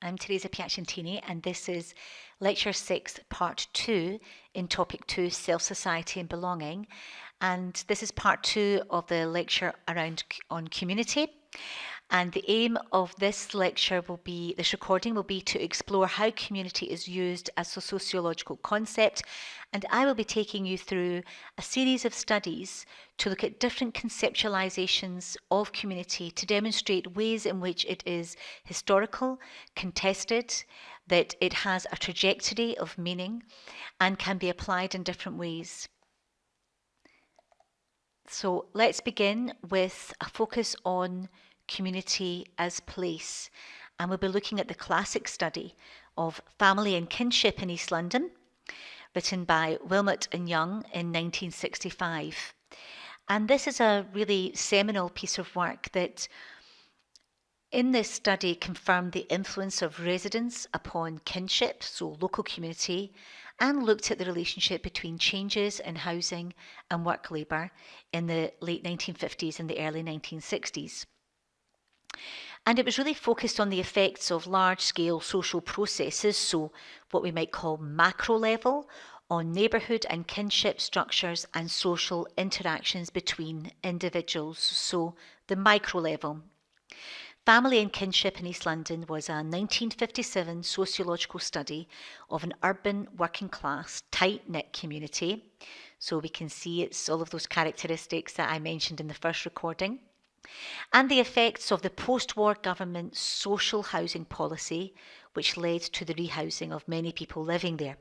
I'm Teresa Piacentini, and this is Lecture 6, Part 2, in Topic 2, Self-Society and Belonging. And this is Part 2 of the lecture on community. And the aim of this recording will be to explore how community is used as a sociological concept. And I will be taking you through a series of studies to look at different conceptualizations of community to demonstrate ways in which it is historical, contested, that it has a trajectory of meaning and can be applied in different ways. So let's begin with a focus on community as place, and we'll be looking at the classic study of Family and Kinship in East London, written by Wilmot and Young in 1965. And this is a really seminal piece of work that in this study confirmed the influence of residence upon kinship, so local community, and looked at the relationship between changes in housing and work labour in the late 1950s and the early 1960s. And it was really focused on the effects of large-scale social processes, so what we might call macro level, on neighbourhood and kinship structures and social interactions between individuals, so the micro level. Family and Kinship in East London was a 1957 sociological study of an urban working class tight-knit community. So we can see it's all of those characteristics that I mentioned in the first recording. And the effects of the post-war government social housing policy, which led to the rehousing of many people living there.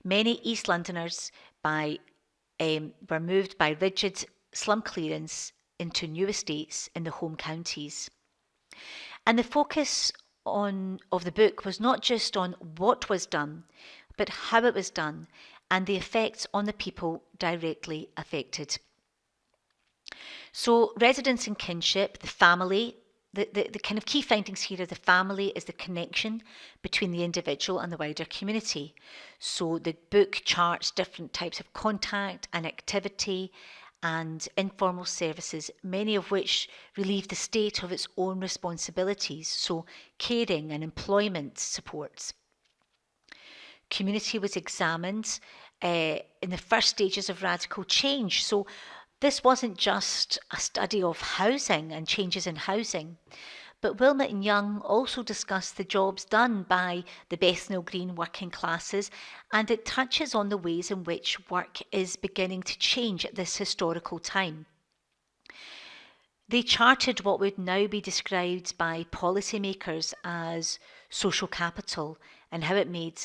Many East Londoners were moved by rigid slum clearance into new estates in the home counties. And the focus of the book was not just on what was done, but how it was done and the effects on the people directly affected. So residence and kinship, the family, the kind of key findings here are the family is the connection between the individual and the wider community. So the book charts different types of contact and activity and informal services, many of which relieve the state of its own responsibilities, so caring and employment supports. Community was examined in the first stages of radical change. So this wasn't just a study of housing and changes in housing, but Wilmot and Young also discussed the jobs done by the Bethnal Green working classes, and it touches on the ways in which work is beginning to change at this historical time. They charted what would now be described by policymakers as social capital and how it made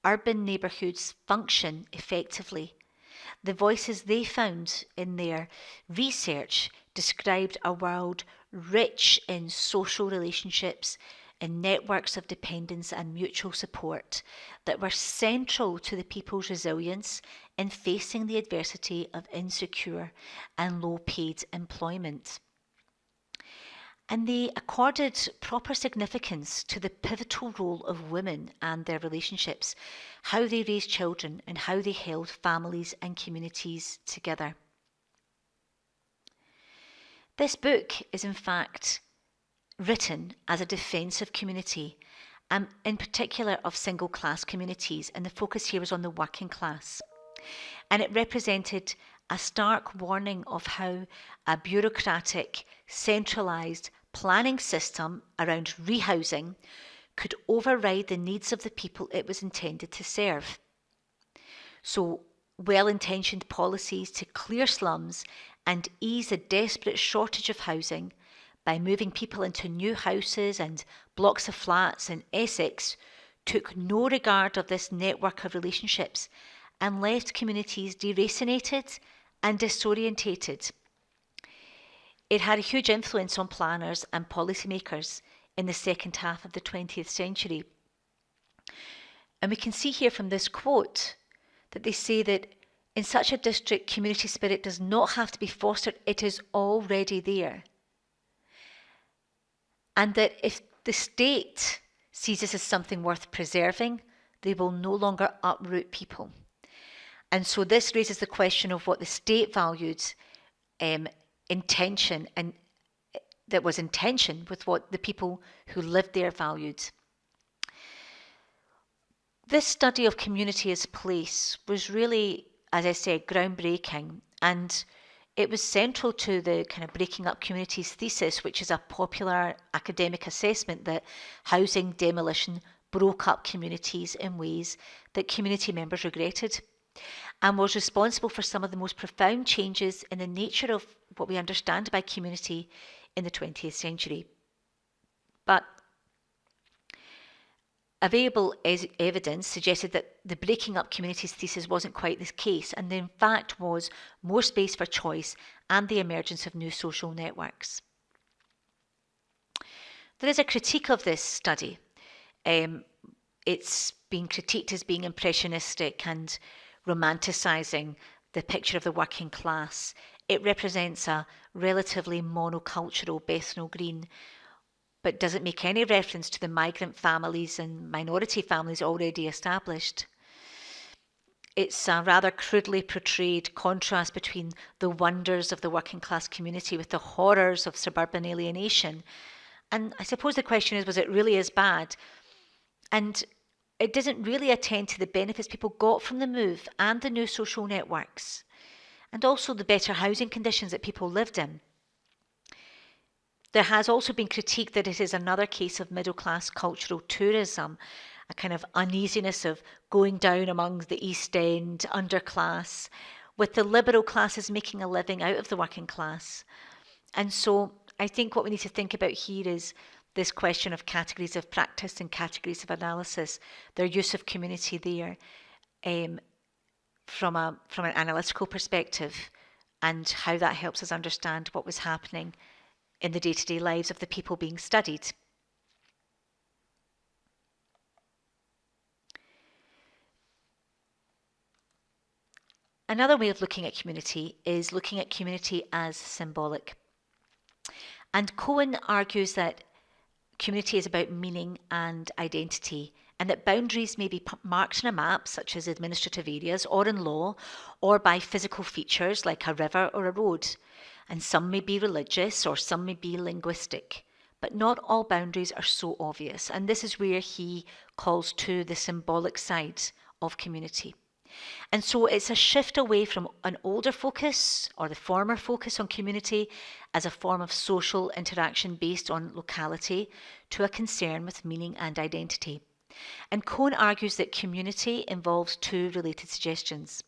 urban neighbourhoods function effectively. The voices they found in their research described a world rich in social relationships, in networks of dependence and mutual support that were central to the people's resilience in facing the adversity of insecure and low-paid employment. And they accorded proper significance to the pivotal role of women and their relationships, how they raised children and how they held families and communities together. This book is in fact written as a defence of community, and in particular of single class communities, and the focus here was on the working class. And it represented a stark warning of how a bureaucratic, centralised planning system around rehousing could override the needs of the people it was intended to serve. So well-intentioned policies to clear slums and ease a desperate shortage of housing by moving people into new houses and blocks of flats in Essex took no regard of this network of relationships and left communities deracinated and disorientated. It had a huge influence on planners and policymakers in the second half of the 20th century. And we can see here from this quote that they say that in such a district, community spirit does not have to be fostered, it is already there. And that if the state sees this as something worth preserving, they will no longer uproot people. And so this raises the question of what the state valued intention and that was in tension with what the people who lived there valued. This study of community as place was really, as I said, groundbreaking, and it was central to the kind of breaking up communities thesis, which is a popular academic assessment that housing demolition broke up communities in ways that community members regretted, and was responsible for some of the most profound changes in the nature of what we understand by community in the 20th century. But available evidence suggested that the breaking up communities thesis wasn't quite the case, and there in fact was more space for choice and the emergence of new social networks. There is a critique of this study. It's being critiqued as being impressionistic and romanticising the picture of the working class. It represents a relatively monocultural Bethnal Green, but doesn't make any reference to the migrant families and minority families already established. It's a rather crudely portrayed contrast between the wonders of the working class community with the horrors of suburban alienation. And I suppose the question is, was it really as bad? And it doesn't really attend to the benefits people got from the move and the new social networks, and also the better housing conditions that people lived in. There has also been critique that it is another case of middle-class cultural tourism, a kind of uneasiness of going down among the East End underclass, with the liberal classes making a living out of the working class. And so I think what we need to think about here is this question of categories of practice and categories of analysis, their use of community there from an analytical perspective, and how that helps us understand what was happening in the day-to-day lives of the people being studied. Another way of looking at community is looking at community as symbolic. And Cohen argues that community is about meaning and identity, and that boundaries may be marked in a map, such as administrative areas, or in law, or by physical features like a river or a road. And some may be religious or some may be linguistic, but not all boundaries are so obvious. And this is where he calls to the symbolic side of community. And so it's a shift away from an older focus or the former focus on community as a form of social interaction based on locality to a concern with meaning and identity. And Cohen argues that community involves two related suggestions.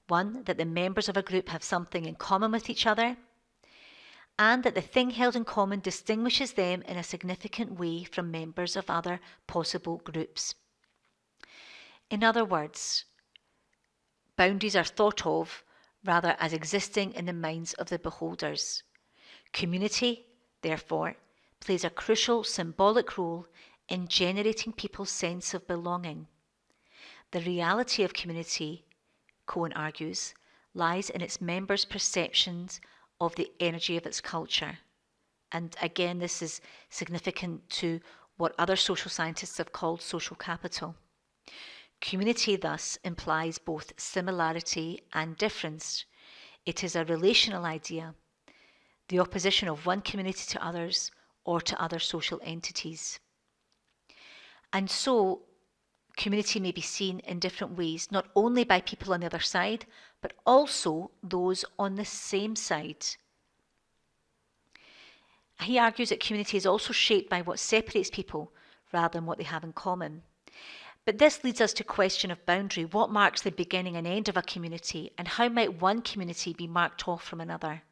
One, that the members of a group have something in common with each other, and that the thing held in common distinguishes them in a significant way from members of other possible groups. In other words, boundaries are thought of rather as existing in the minds of the beholders. Community, therefore, plays a crucial symbolic role in generating people's sense of belonging. The reality of community, Cohen argues, lies in its members' perceptions of the energy of its culture. And again, this is significant to what other social scientists have called social capital. Community thus implies both similarity and difference. It is a relational idea, the opposition of one community to others or to other social entities. And so, community may be seen in different ways, not only by people on the other side, but also those on the same side. He argues that community is also shaped by what separates people rather than what they have in common. But this leads us to the question of boundary. What marks the beginning and end of a community, and how might one community be marked off from another?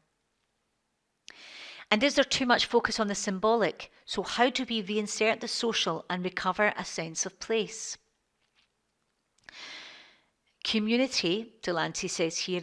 And is there too much focus on the symbolic? So how do we reinsert the social and recover a sense of place? Community, Delancey says here,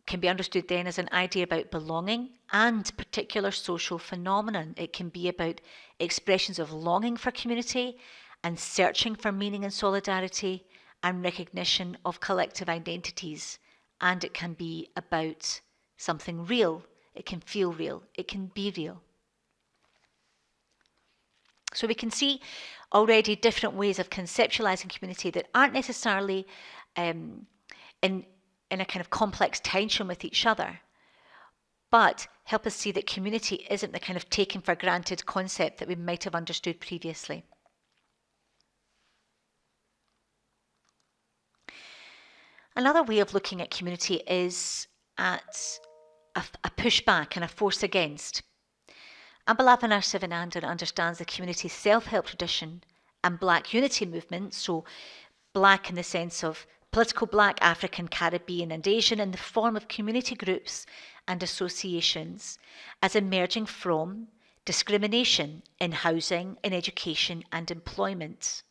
can be understood then as an idea about belonging and particular social phenomenon. It can be about expressions of longing for community and searching for meaning and solidarity and recognition of collective identities. And it can be about something real. It can feel real. It can be real. So we can see already different ways of conceptualizing community that aren't necessarily in a kind of complex tension with each other, but help us see that community isn't the kind of taken for granted concept that we might have understood previously. Another way of looking at community is at a pushback and a force against. Ambalavana Sivanandan understands the community self-help tradition and Black unity movement, so Black in the sense of political Black, African, Caribbean and Asian, in the form of community groups and associations, as emerging from discrimination in housing, in education and employment.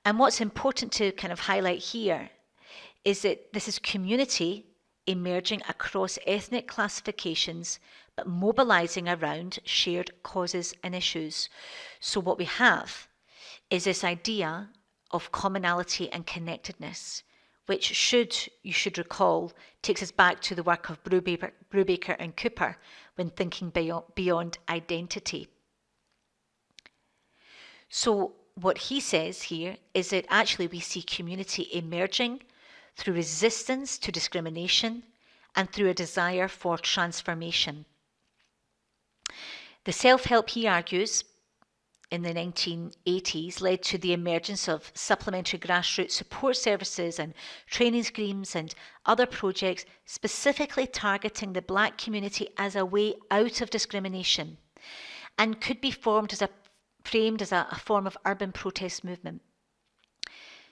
And what's important to kind of highlight here is that this is community emerging across ethnic classifications, but mobilising around shared causes and issues. So what we have is this idea of commonality and connectedness, which you should recall, takes us back to the work of Brubaker and Cooper when thinking beyond identity. So what he says here is that actually we see community emerging through resistance to discrimination and through a desire for transformation. The self-help, he argues, in the 1980s led to the emergence of supplementary grassroots support services and training schemes and other projects specifically targeting the Black community as a way out of discrimination and could be framed as a form of urban protest movement.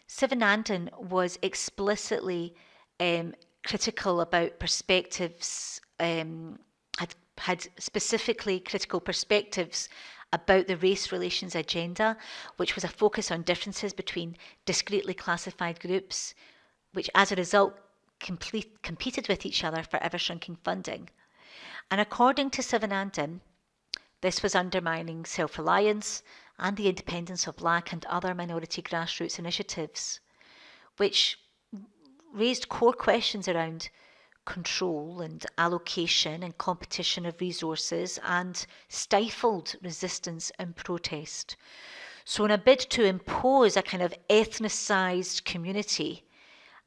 Sivanandan was explicitly critical about perspectives, had specifically critical perspectives about the race relations agenda, which was a focus on differences between discretely classified groups, which as a result competed with each other for ever-shrinking funding. And according to Sivanandan, this was undermining self-reliance and the independence of Black and other minority grassroots initiatives, which raised core questions around control and allocation and competition of resources and stifled resistance and protest. So in a bid to impose a kind of ethnicized community,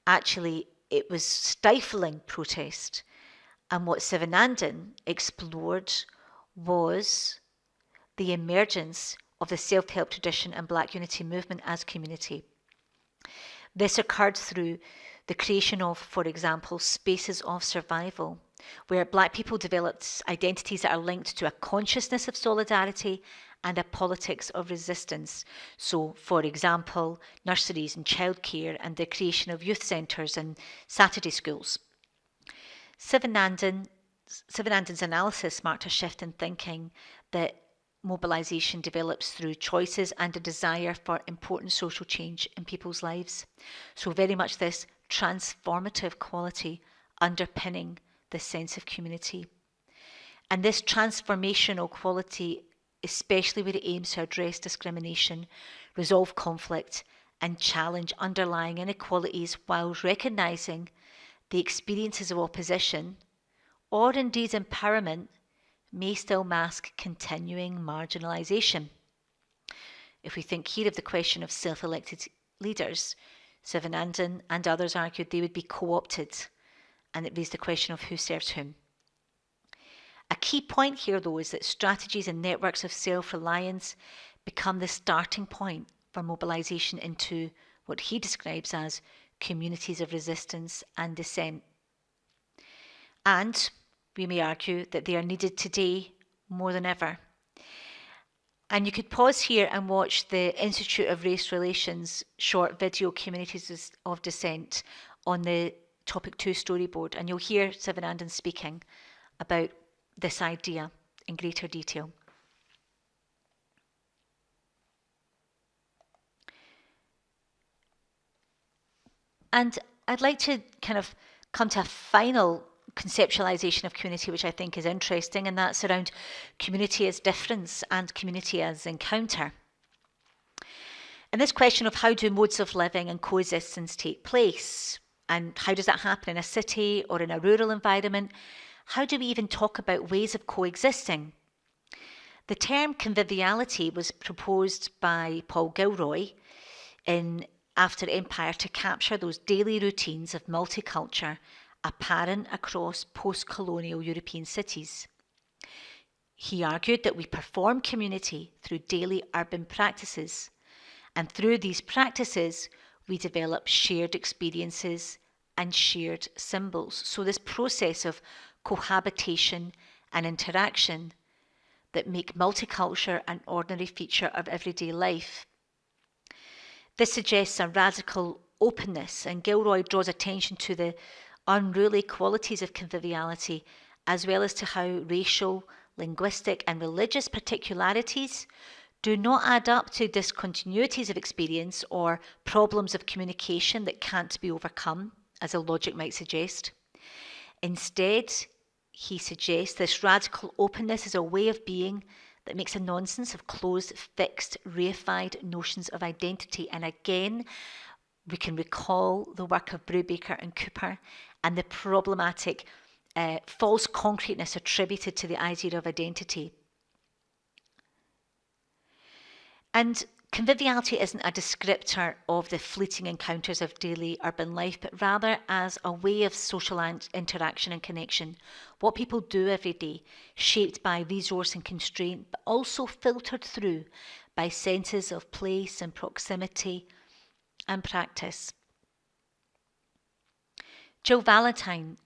actually it was stifling protest. And what Sivanandan explored was the emergence of the self-help tradition and Black unity movement as community. This occurred through the creation of, for example, spaces of survival, where Black people developed identities that are linked to a consciousness of solidarity and a politics of resistance. So, for example, nurseries and childcare and the creation of youth centres and Saturday schools. Sivanandan's analysis marked a shift in thinking that mobilisation develops through choices and a desire for important social change in people's lives. So very much this transformative quality underpinning this sense of community. And this transformational quality, especially where it aims to address discrimination, resolve conflict, and challenge underlying inequalities while recognising the experiences of opposition, or indeed empowerment, may still mask continuing marginalisation. If we think here of the question of self-elected leaders, Sivanandan and others argued they would be co-opted, and it raised the question of who serves whom. A key point here, though, is that strategies and networks of self-reliance become the starting point for mobilisation into what he describes as communities of resistance and dissent. And we may argue that they are needed today more than ever. And you could pause here and watch the Institute of Race Relations short video Communities of Dissent on the Topic 2 storyboard, and you'll hear Sivanandan speaking about this idea in greater detail. And I'd like to kind of come to a final conceptualization of community, which I think is interesting, and that's around community as difference and community as encounter. And this question of how do modes of living and coexistence take place, and how does that happen in a city or in a rural environment? How do we even talk about ways of coexisting? The term conviviality was proposed by Paul Gilroy in After Empire to capture those daily routines of multiculture apparent across post-colonial European cities. He argued that we perform community through daily urban practices, and through these practices we develop shared experiences and shared symbols. So this process of cohabitation and interaction that make multiculture an ordinary feature of everyday life. This suggests a radical openness, and Gilroy draws attention to the unruly qualities of conviviality, as well as to how racial, linguistic, and religious particularities do not add up to discontinuities of experience or problems of communication that can't be overcome, as a logic might suggest. Instead, he suggests this radical openness is a way of being that makes a nonsense of closed, fixed, reified notions of identity. And again, we can recall the work of Brubaker and Cooper and the problematic false concreteness attributed to the idea of identity. And conviviality isn't a descriptor of the fleeting encounters of daily urban life, but rather as a way of social interaction and connection. What people do every day, shaped by resource and constraint, but also filtered through by senses of place and proximity and practice. Jill Valentine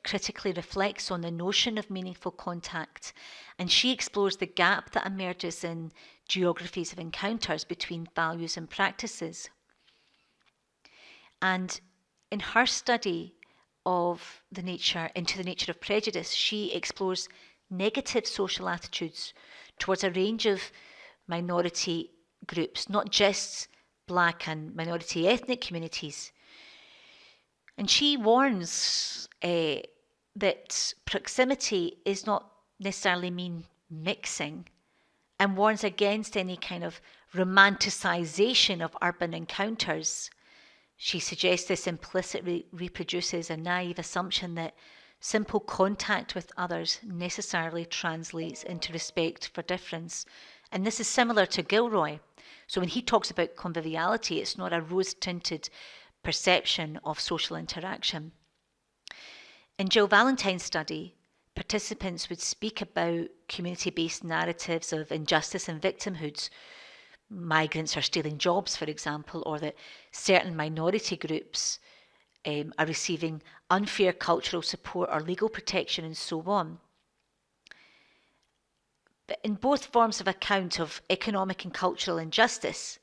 critically reflects on the notion of meaningful contact, and she explores the gap that emerges in geographies of encounters between values and practices. And in her study of into the nature of prejudice, she explores negative social attitudes towards a range of minority groups, not just Black and minority ethnic communities. And she warns that proximity is not necessarily mean mixing, and warns against any kind of romanticization of urban encounters. She suggests this implicitly reproduces a naive assumption that simple contact with others necessarily translates into respect for difference. And this is similar to Gilroy. So when he talks about conviviality, it's not a rose-tinted perception of social interaction. In Jill Valentine's study, participants would speak about community-based narratives of injustice and victimhoods. Migrants are stealing jobs, for example, or that certain minority groups are receiving unfair cultural support or legal protection, and so on. But in both forms of account of economic and cultural injustice,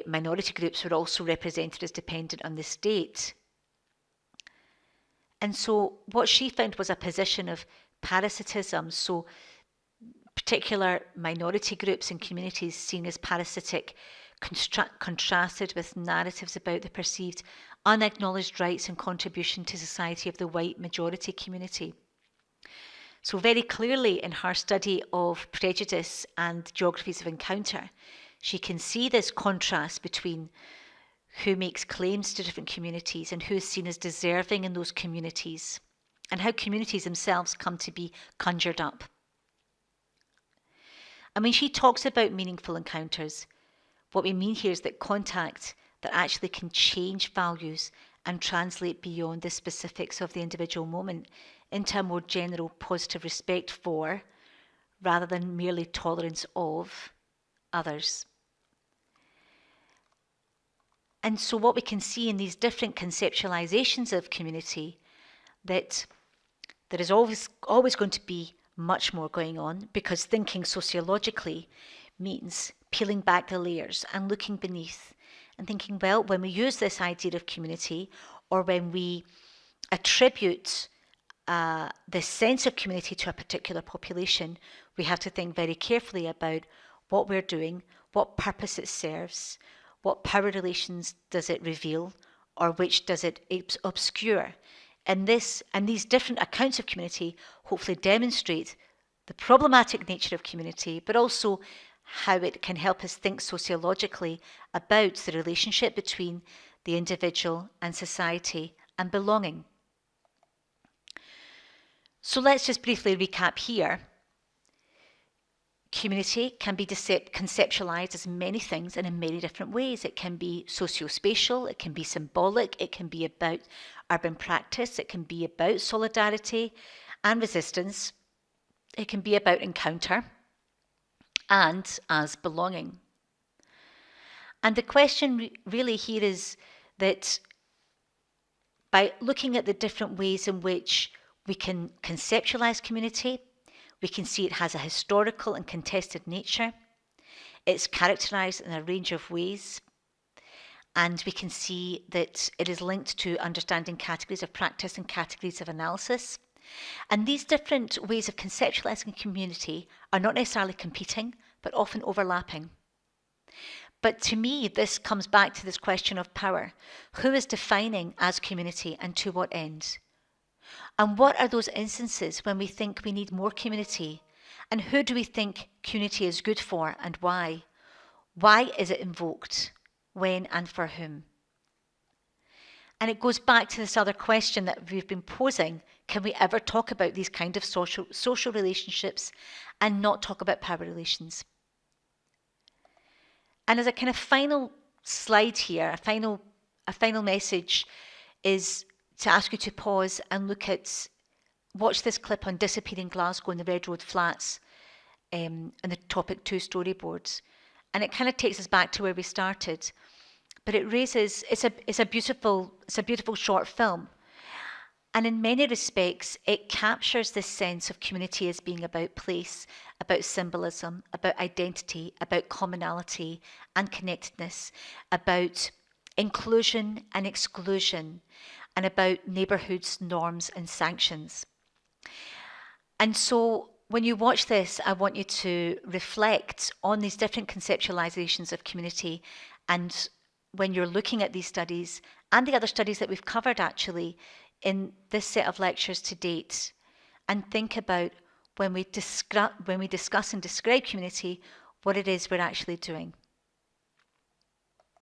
minority groups were also represented as dependent on the state. And so what she found was a position of parasitism, so particular minority groups and communities seen as parasitic, contrasted with narratives about the perceived unacknowledged rights and contribution to society of the white majority community. So very clearly in her study of prejudice and geographies of encounter, she can see this contrast between who makes claims to different communities and who is seen as deserving in those communities, and how communities themselves come to be conjured up. And when she talks about meaningful encounters, what we mean here is that contact that actually can change values and translate beyond the specifics of the individual moment into a more general positive respect for, rather than merely tolerance of, others. And so what we can see in these different conceptualizations of community, that there is always going to be much more going on, because thinking sociologically means peeling back the layers and looking beneath and thinking, well, when we use this idea of community, or when we attribute the sense of community to a particular population, we have to think very carefully about what we're doing, what purpose it serves, what power relations does it reveal, or which does it obscure. And these different accounts of community hopefully demonstrate the problematic nature of community, but also how it can help us think sociologically about the relationship between the individual and society and belonging. So let's just briefly recap here. Community can be conceptualized as many things and in many different ways. It can be socio-spatial, it can be symbolic, it can be about urban practice, it can be about solidarity and resistance, it can be about encounter, and as belonging. And the question really here is that by looking at the different ways in which we can conceptualize community. We can see it has a historical and contested nature. It's characterized in a range of ways. And we can see that it is linked to understanding categories of practice and categories of analysis. And these different ways of conceptualizing community are not necessarily competing, but often overlapping. But to me, this comes back to this question of power. Who is defining as community and to what end? And what are those instances when we think we need more community? And who do we think community is good for and why? Why is it invoked? When and for whom? And it goes back to this other question that we've been posing. Can we ever talk about these kind of social relationships and not talk about power relations? And as a kind of final slide here, a final message is to ask you to pause and watch this clip on Disappearing Glasgow and the Red Road Flats and the Topic 2 storyboards. And it kind of takes us back to where we started. But it's a beautiful short film. And in many respects, it captures this sense of community as being about place, about symbolism, about identity, about commonality and connectedness, about inclusion and exclusion, and about neighbourhoods, norms and sanctions. And so when you watch this, I want you to reflect on these different conceptualizations of community, and when you're looking at these studies and the other studies that we've covered actually in this set of lectures to date, and think about when we discuss and describe community, what it is we're actually doing.